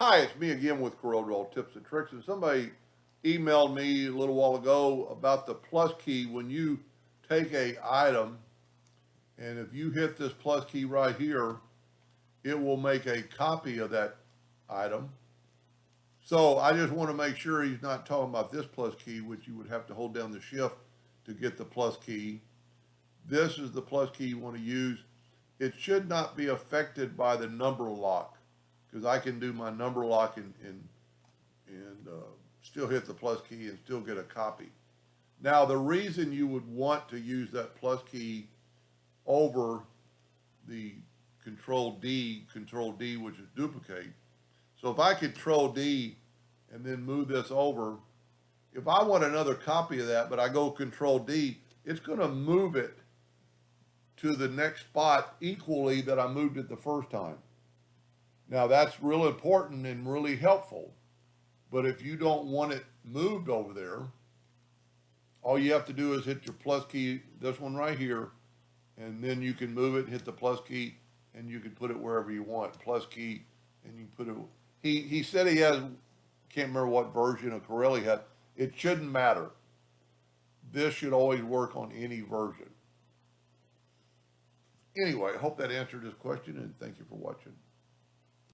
Hi, it's me again with Corel Tips and Tricks. And somebody emailed me a little while ago about the plus key. When you take a item and if you hit this plus key right here, it will make a copy of that item. So I just want to make sure he's not talking about this plus key, which you would have to hold down the shift to get the plus key. This is the plus key you want to use. It should not be affected by the number lock because I can do my number lock and still hit the plus key and still get a copy. Now, the reason you would want to use that plus key over the control D, which is duplicate. So if I control D and then move this over, if I want another copy of that, but I go control D, it's going to move it to the next spot equally that I moved it the first time. Now that's real important and really helpful. But if you don't want it moved over there, all you have to do is hit your plus key, this one right here, and then you can move it, hit the plus key, and you can put it wherever you want. Plus key, and you put it. He said he has, can't remember what version of Corel he had. It shouldn't matter. This should always work on any version. Anyway, I hope that answered his question, and thank you for watching.